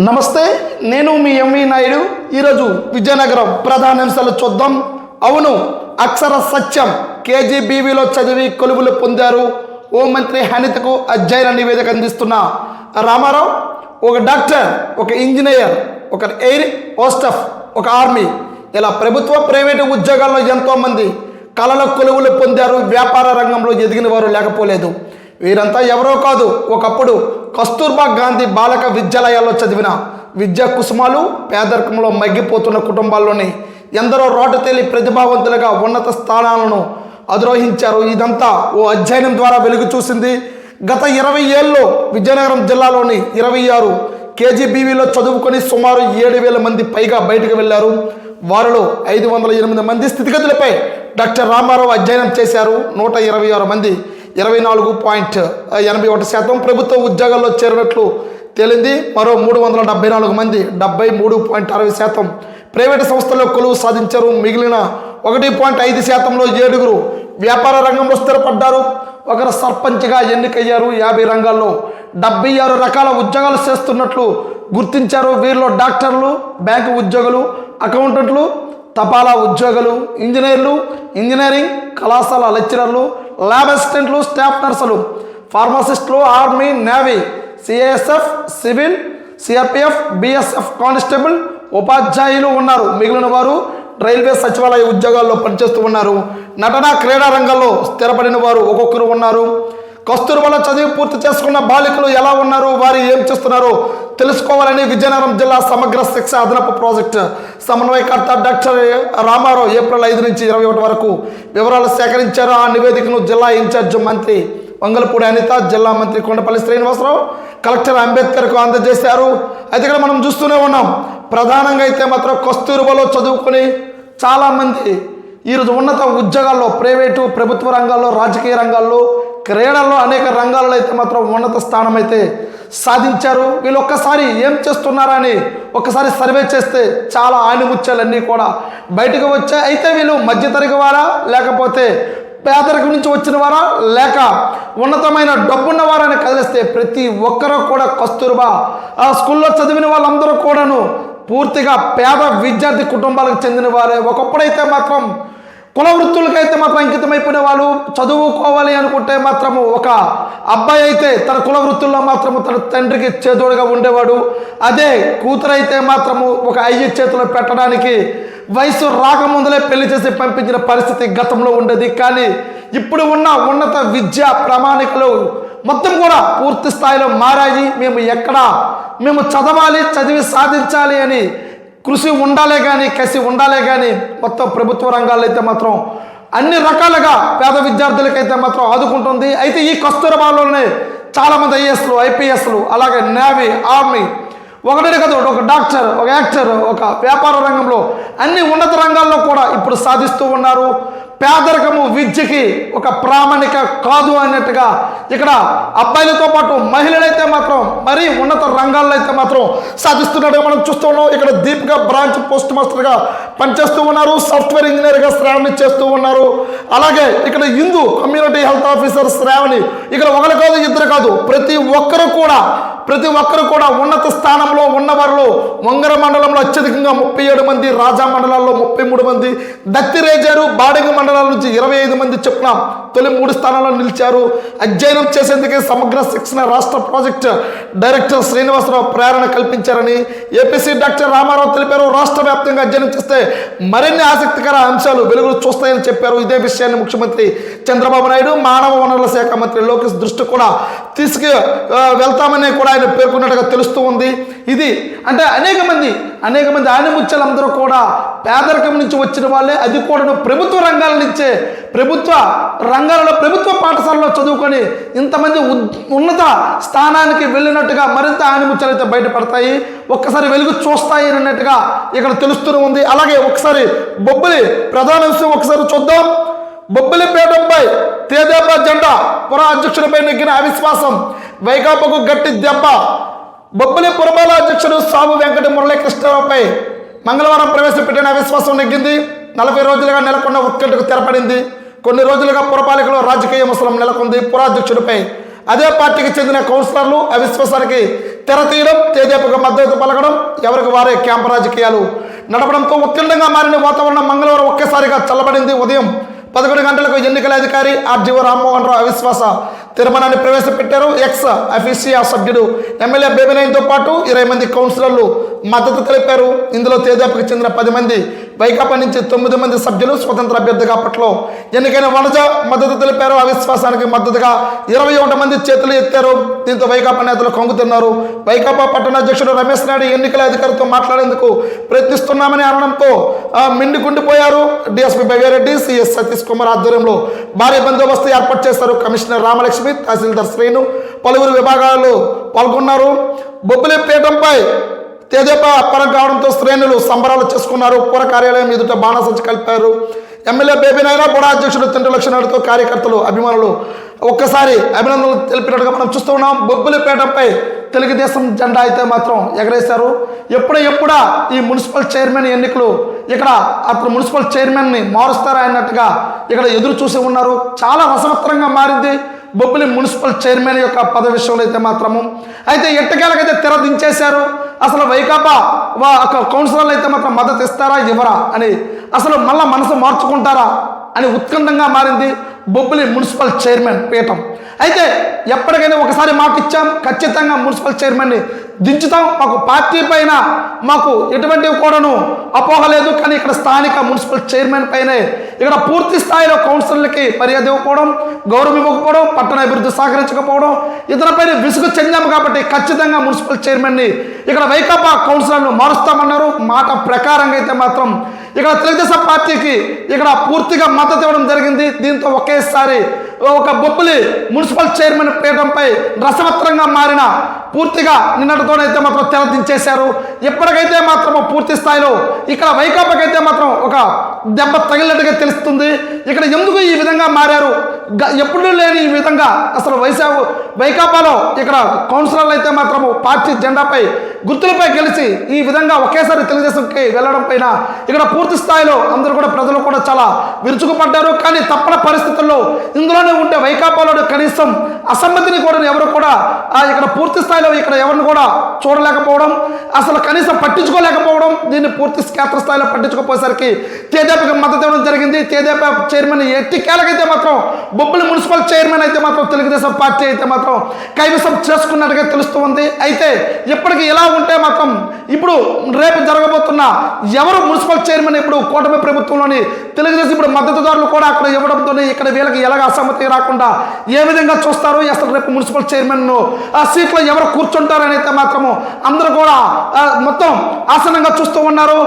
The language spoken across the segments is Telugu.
నమస్తే, నేను మీ ఎంవి నాయుడు. ఈరోజు విజయనగరం ప్రధానాంశాలు చూద్దాం. అవును, అక్షర సత్యం. కేజీబీవీలో చదివి కొలువులు పొందారు. హోంమంత్రి అనితకు అధ్యయన నివేదిక అందిస్తున్న రామారావు ఒక డాక్టర్, ఒక ఇంజనీర్, ఒక ఎయిర్ హోస్టెస్, ఒక ఆర్మీ, ఇలా ప్రభుత్వ ప్రైవేటు ఉద్యోగాల్లో ఎంతోమంది కళల కొలువులు పొందారు. వ్యాపార రంగంలో ఎదిగిన వారు లేకపోలేదు. వీరంతా ఎవరో కాదు, ఒకప్పుడు కస్తూర్బా గాంధీ బాలక విద్యాలయాల్లో చదివిన విద్యా కుసుమాలు. పేదరికంలో మగ్గిపోతున్న కుటుంబాల్లోని ఎందరో రోడ్డు తేలి ప్రతిభావంతులుగా ఉన్నత స్థానాలను అధిరోహించారు. ఇదంతా ఓ అధ్యయనం ద్వారా వెలుగు చూసింది. గత 20 ఏళ్ళలో విజయనగరం జిల్లాలోని 26 కేజీబీవీలో చదువుకొని సుమారు 7,000 మంది పైగా బయటకు వెళ్లారు. వారిలో 508 మంది స్థితిగతులపై డాక్టర్ రామారావు అధ్యయనం చేశారు. 126 మంది 24.81% ప్రభుత్వ ఉద్యోగాల్లో చేరినట్లు తేలింది. మరో 374 మంది 73.60% ప్రైవేటు సంస్థల్లో కొలువు సాధించారు. మిగిలిన 1.5%లో 7 వ్యాపార రంగంలో స్థిరపడ్డారు. ఒకరు సర్పంచ్గా ఎన్నికయ్యారు. 50 రంగాల్లో 76 రకాల ఉద్యోగాలు చేస్తున్నట్లు గుర్తించారు. వీరిలో డాక్టర్లు, బ్యాంకు ఉద్యోగులు, అకౌంటెంట్లు, తపాలా ఉద్యోగులు, ఇంజనీర్లు, ఇంజనీరింగ్ కళాశాల లెక్చరర్లు, ల్యాబ్ అసిస్టెంట్లు, స్టాఫ్ నర్సులు, ఫార్మసిస్టులు, army, navy, CISF, civil, CRPF, BSF constable, ఉపాధ్యాయులు ఉన్నారు. మిగిలిన వారు రైల్వే సచివాలయ ఉద్యోగాల్లో పనిచేస్తూ ఉన్నారు. నటన, క్రీడా రంగంలో స్థిరపడిన వారు ఒక్కొక్కరు ఉన్నారు. కస్తూర్బాలో చదివి పూర్తి చేసుకున్న బాలికలు ఎలా ఉన్నారు, వారు ఏం చేస్తున్నారో తెలుసుకోవాలని విజయనగరం జిల్లా సమగ్ర శిక్ష అదనపు ప్రాజెక్టు సమన్వయకర్త డాక్టర్ రామారావు ఏప్రిల్ 5 నుంచి 21 వరకు వివరాలు సేకరించారు. ఆ నివేదికను జిల్లా ఇన్ఛార్జ్ మంత్రి వంగలపూడి అనిత, జిల్లా మంత్రి కొండపల్లి శ్రీనివాసరావు, కలెక్టర్ అంబేద్కర్కు అందజేశారు. అయితే ఇక్కడ మనం చూస్తూనే ఉన్నాం. ప్రధానంగా అయితే మాత్రం కస్తూర్బాలో చదువుకొని చాలామంది ఈరోజు ఉన్నత ఉద్యోగాల్లో, ప్రైవేటు ప్రభుత్వ రంగాల్లో, రాజకీయ రంగాల్లో, క్రీడల్లో అనేక రంగాల్లో అయితే మాత్రం ఉన్నత స్థానం అయితే సాధించారు. వీళ్ళు ఒక్కసారి ఏం చేస్తున్నారని ఒక్కసారి సర్వే చేస్తే చాలా ఆనిముత్యాలన్నీ కూడా బయటకు వచ్చాయి. అయితే వీళ్ళు మధ్యతరగతి వారా, లేకపోతే పేదరికం నుంచి వచ్చిన వారా, లేక ఉన్నతమైన డబ్బున్న వారని కదిలిస్తే ప్రతి ఒక్కరూ కూడా కస్తూర్బా ఆ స్కూల్లో చదివిన వాళ్ళందరూ కూడాను పూర్తిగా పేద విద్యార్థి కుటుంబాలకు చెందిన వారే. ఒకప్పుడైతే మాత్రం కుల వృత్తులకైతే మాత్రం అంకితమైపోయిన వాళ్ళు, చదువుకోవాలి అనుకుంటే మాత్రము ఒక అబ్బాయి అయితే తన కుల వృత్తుల్లో మాత్రము తన తండ్రికి చేదోడుగా ఉండేవాడు. అదే కూతురైతే మాత్రము ఒక అయ్య చేతిలో పెట్టడానికి వయసు రాకముందులే పెళ్లి చేసి పంపించిన పరిస్థితి గతంలో ఉండేది. కానీ ఇప్పుడు ఉన్న ఉన్నత విద్యా ప్రామాణికలు మొత్తం కూడా పూర్తి స్థాయిలో మారాయి. మేము చదవాలి, చదివి సాధించాలి అని కృషి ఉండాలే కానీ, కసి ఉండాలే కానీ మొత్తం ప్రభుత్వ రంగాల్లో అయితే మాత్రం అన్ని రకాలుగా పేద విద్యార్థులకైతే మాత్రం ఆదుకుంటుంది. అయితే ఈ కస్తూర్బాలోనే చాలామంది ఐఏఎస్లు, ఐపీఎస్లు, అలాగే నేవీ, ఆర్మీ, ఒకటే కదా, ఒక డాక్టర్, ఒక యాక్టర్, ఒక వ్యాపార రంగంలో అన్ని ఉన్నత రంగాల్లో కూడా ఇప్పుడు సాధిస్తూ ఉన్నారు. పేదరికము విద్యకి ఒక ప్రామాణిక కాదు అన్నట్టుగా ఇక్కడ అబ్బాయిలతో పాటు మహిళలైతే మాత్రం మరీ ఉన్నత రంగాల్లో అయితే మాత్రం సాధిస్తున్నట్టుగా మనం చూస్తూ ఉన్నాం. ఇక్కడ దీపిక బ్రాంచ్ పోస్ట్ మాస్టర్గా పనిచేస్తూ ఉన్నారు. సాఫ్ట్వేర్ ఇంజనీర్గా శ్రావణి చేస్తూ ఉన్నారు. అలాగే ఇక్కడ Hindu community health officer Shravani. ఇక్కడ ఒకరు కాదు, ఇద్దరు కాదు, ప్రతి ఒక్కరు కూడా ఉన్నత స్థానంలో ఉన్నవారిలో వంగర మండలంలో అత్యధికంగా 37 మంది, రాజా మండలాల్లో 33 మంది, దత్తిరేజారు, బాడగ మండలాల నుంచి 25 మంది చొప్పున తొలి 3 స్థానాల్లో నిలిచారు. అధ్యయనం చేసేందుకే సమగ్ర శిక్షణ రాష్ట్ర ప్రాజెక్టు డైరెక్టర్ శ్రీనివాసరావు ప్రేరణ కల్పించారని ఏపీసీ డాక్టర్ రామారావు తెలిపారు. రాష్ట్ర వ్యాప్తంగా అధ్యయనం చేస్తే మరిన్ని ఆసక్తికర అంశాలు వెలుగులు చూస్తాయని చెప్పారు. ఇదే విషయాన్ని ముఖ్యమంత్రి చంద్రబాబు నాయుడు, మానవ వనరుల శాఖ మంత్రి లోకేష్ దృష్టి కూడా తీసుకు వెళ్తామని కూడా ఆయన పేర్కొన్నట్టుగా తెలుస్తూ ఉంది. ఇది అంటే అనేక మంది ఆనిముత్యాలందరూ కూడా పేదరికం నుంచి వచ్చిన వాళ్ళే. అది కూడా ప్రభుత్వ రంగాల నుంచే, ప్రభుత్వ పాఠశాలలో చదువుకొని ఇంతమంది ఉన్నత స్థానానికి వెళ్ళినట్టుగా మరింత ఆనిముత్యాలు అయితే బయటపడతాయి, ఒక్కసారి వెలుగు చూస్తాయి అన్నట్టుగా ఇక్కడ తెలుస్తూనే ఉంది. అలాగే ఒకసారి బొబ్బిలి ప్రధాన విషయం ఒకసారి చూద్దాం. బొబ్బిలిపేటపై తేదేపా జెండా పుర అధ్యక్షుడిపై నెగ్గిన అవిశ్వాసం, వైకాపాకు గట్టి దెబ్బ. బొబ్బిలి పురపాల అధ్యక్షుడు సాబు వెంకట మురళీకృష్ణరావుపై మంగళవారం ప్రవేశపెట్టిన అవిశ్వాసం నెగ్గింది. 40 రోజులుగా నెలకొన్న ఉత్కంఠకు తెరపడింది. కొన్ని రోజులుగా పురపాలికలో రాజకీయ ముసలం నెలకొంది. పురాధ్యక్షుడిపై అదే పార్టీకి చెందిన కౌన్సిలర్లు అవిశ్వాసానికి తెర తీయడం, తేదేపుగా మద్దతు పలకడం, ఎవరికి వారే క్యాంపు రాజకీయాలు నడపడంతో ఉత్కంఠంగా మారిన వాతావరణం మంగళవారం ఒక్కసారిగా చల్లబడింది. ఉదయం 11 గంటలకు ఎన్నికల అధికారి ఆర్జీఓ రామ్మోహన్ రావు అవిశ్వాస తీర్మానాన్ని ప్రవేశపెట్టారు. ఎక్స్ అఫీషియా సభ్యుడు ఎమ్మెల్యే బేబినైన్తో పాటు 20 మంది కౌన్సిలర్లు మద్దతు తెలిపారు. ఇందులో తేదేపుకు చెందిన 10 మంది, వైకాపా నుంచి 9 మంది సభ్యులు స్వతంత్ర అభ్యర్థిగా అప్పట్లో ఎన్నికైన వనజ మద్దతు తెలిపారు. అవిశ్వాసానికి మద్దతుగా 21 మంది చేతులు ఎత్తారు. దీంతో వైకాపా నేతలు కంగుతున్నారు. వైకాపా పట్టణ అధ్యక్షుడు రమేష్ నాయుడు ఎన్నికల అధికారితో మాట్లాడేందుకు ప్రయత్నిస్తున్నామని అనడంతో మిండికుండిపోయారు. డిఎస్పీ భవ్యారెడ్డి, సిఎస్ సతీష్ కుమార్ ఆధ్వర్యంలో భారీ బందోబస్తు ఏర్పాటు చేశారు. కమిషనర్ రామలక్ష్మి, తహసీల్దార్ శ్రీను, పలువురు విభాగాలు పాల్గొన్నారు. బొబ్బిలిపేటంపై తేదేపా పరం కావడంతో శ్రేణులు సంబరాలు చేసుకున్నారు. పుర కార్యాలయం ఎదుట బాణాసంచి కలిపారు. ఎమ్మెల్యే బేబినాయన బోడా అధ్యక్షుడు తండ్రి లక్ష్మణుడితో కార్యకర్తలు, అభిమానులు ఒక్కసారి అభినందనలు తెలిపినట్టుగా మనం చూస్తూ ఉన్నాం. బొబ్బిలిపేటంపై తెలుగుదేశం జెండా అయితే మాత్రం ఎగరేశారు. ఎప్పుడా ఈ మున్సిపల్ చైర్మన్ ఎన్నికలు ఇక్కడ అతను మున్సిపల్ చైర్మన్ని మారుస్తారా అన్నట్టుగా ఇక్కడ ఎదురు చూసి ఉన్నారు. చాలా రసవత్తరంగా మారింది బొబ్బిలి మున్సిపల్ చైర్మన్ యొక్క పదవి విషయంలో అయితే మాత్రము. అయితే ఎట్టకేలకైతే తెర దించేశారు. అసలు వైకాపా కౌన్సిలర్లు అయితే మాత్రం మద్దతు ఇస్తారా ఇవ్వరా అని, అసలు మళ్ళా మనసు మార్చుకుంటారా అని ఉత్కంఠంగా మారింది బొబ్బిలి మున్సిపల్ చైర్మన్ పీఠం. అయితే ఎప్పటికైనా ఒకసారి మాట ఇచ్చాం, ఖచ్చితంగా మున్సిపల్ చైర్మన్ని దించుతాం. మాకు పార్టీ పైన మాకు ఎటువంటి కూడాను అపోహ లేదు. కానీ ఇక్కడ స్థానిక మున్సిపల్ చైర్మన్ పైనే ఇక్కడ పూర్తి స్థాయిలో కౌన్సిలర్లకి మర్యాద ఇవ్వకపోవడం, గౌరవం ఇవ్వకపోవడం, పట్టణ అభివృద్ధి సహకరించకపోవడం, ఇతరులపైన విసుగు చెందాము. కాబట్టి ఖచ్చితంగా మున్సిపల్ చైర్మన్ని ఇక్కడ వైకాపా కౌన్సిలర్లు మారుస్తామన్నారు. మాట ప్రకారంగా అయితే మాత్రం ఇక్కడ తెలుగుదేశం పార్టీకి ఇక్కడ పూర్తిగా మద్దతు ఇవ్వడం జరిగింది. దీంతో ఒకేసారి ఒక బొబ్బిలి మున్సిపల్ చైర్మన్ పీఠంపై రసవత్రంగా మారిన పూర్తిగా నిన్నటితోనైతే మాత్రం తెర దించేశారు. ఎప్పటికైతే మాత్రం పూర్తి స్థాయిలో ఇక్కడ వైకాపాకైతే మాత్రం ఒక దెబ్బ తగిలినట్టుగా తెలుస్తుంది. ఇక్కడ ఎందుకు ఈ విధంగా మారారు, ఎప్పుడు లేని ఈ విధంగా అసలు వైకాపాలో ఇక్కడ కౌన్సిలర్లు అయితే మాత్రం పార్టీ జెండాపై గుర్తులపై గెలిచి ఈ విధంగా ఒకేసారి తెలుగుదేశంకి వెళ్ళడం పైన ఇక్కడ పూర్తి స్థాయిలో అందరూ కూడా ప్రజలు కూడా చాలా విరుచుకుపడ్డారు. కానీ తప్పని పరిస్థితుల్లో ఇందులోనే ఉంటే వైకాపాలో కనీసం అసమ్మతిని కూడా ఎవరు కూడా ఇక్కడ పూర్తి స్థాయిలో ఇక్కడ ఎవరిని కూడా చూడలేకపోవడం, అసలు కనీసం పట్టించుకోలేకపోవడం, దీన్ని పూర్తి క్షేత్రస్థాయిలో పట్టించుకోపోయేసరికి తేదేపాకి మద్దతు ఇవ్వడం జరిగింది. తేదేపా చైర్మన్ ఎట్టికేలకైతే మాత్రం బొబ్బిలి మున్సిపల్ చైర్మన్ అయితే మాత్రం తెలుగుదేశం పార్టీ అయితే మాత్రం కైవసం చేసుకున్నట్టుగా తెలుస్తుంది. అయితే ఇప్పటికి ఇలా ఉంటే మాత్రం ఇప్పుడు రేపు జరగబోతున్న ఎవరు మున్సిపల్ చైర్మన్ ఇప్పుడు కూటమి ప్రభుత్వంలోని తెలుగుదేశం ఇప్పుడు మద్దతుదారులు కూడా అక్కడ ఇవ్వడంతో ఇక్కడ వీళ్ళకి ఎలాగ అసమ్మతి రాకుండా ఏ విధంగా చూస్తారు, అసలు రేపు మున్సిపల్ చైర్మన్ ఆ సీట్లో ఎవరు కూర్చుంటారని అయితే మాత్రము అందరూ కూడా మొత్తం ఆసనంగా చూస్తూ ఉన్నారు.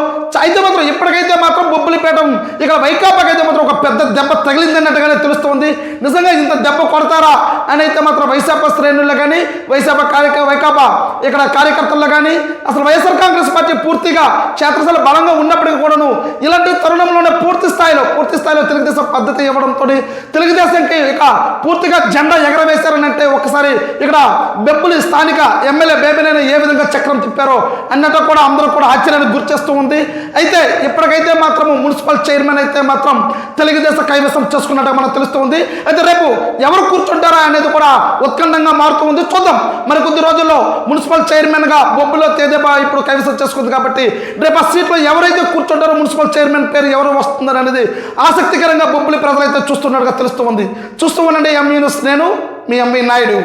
అయితే మాత్రం ఇప్పటికైతే మాత్రం బొబ్బిలిపేటం ఇక్కడ వైకాపాకైతే మాత్రం ఒక పెద్ద దెబ్బ తగిలిందన్నట్టుగానే తెలుస్తుంది. నిజంగా ఇంత దెబ్బ కొడతారా అని అయితే మాత్రం వైకాపా శ్రేణుల్లో కానీ వైకాపా ఇక్కడ కార్యకర్తల్లో కానీ అసలు వైఎస్ఆర్ కాంగ్రెస్ పార్టీ పూర్తిగా క్షేత్రస్థల బలంగా ఉన్నప్పటికీ కూడాను ఇలాంటి తరుణంలోనే పూర్తి స్థాయిలో తెలుగుదేశం పద్ధతి ఇవ్వడంతో తెలుగుదేశంకి ఇక పూర్తిగా జెండా ఎగరవేశారని అంటే ఒకసారి ఇక్కడ బొబ్బిలి స్థానిక ఎమ్మెల్యే బేబినైనా ఏ విధంగా చక్రం తిప్పారో అన్నట్టు కూడా అందరూ కూడా ఆశ్చర్యానికి గుర్చేస్తూ ఉంది. అయితే ఇప్పటికైతే మాత్రం మున్సిపల్ చైర్మన్ అయితే మాత్రం తెలుగుదేశం కైవసం చేసుకున్నట్టు మనకు తెలుస్తూ ఉంది. అయితే రేపు ఎవరు కూర్చుంటారా అనేది కూడా ఉత్కంఠంగా మారుతూ ఉంది. చూద్దాం మరి కొద్ది రోజుల్లో మున్సిపల్ చైర్మన్గా బొబ్బిలిలో తేదేపా ఇప్పుడు కైవసం చేసుకుంది. కాబట్టి రేపు ఆ సీట్లో ఎవరైతే కూర్చుంటారో మున్సిపల్ చైర్మన్ పేరు ఎవరు వస్తుందని అనేది ఆసక్తికరంగా బొబ్బిలి ప్రజలైతే చూస్తున్నట్టుగా తెలుస్తూ ఉంది. చూస్తూ ఉండండి ఎంఈ న్యూస్. నేను మీ ఎంఈ నాయుడు.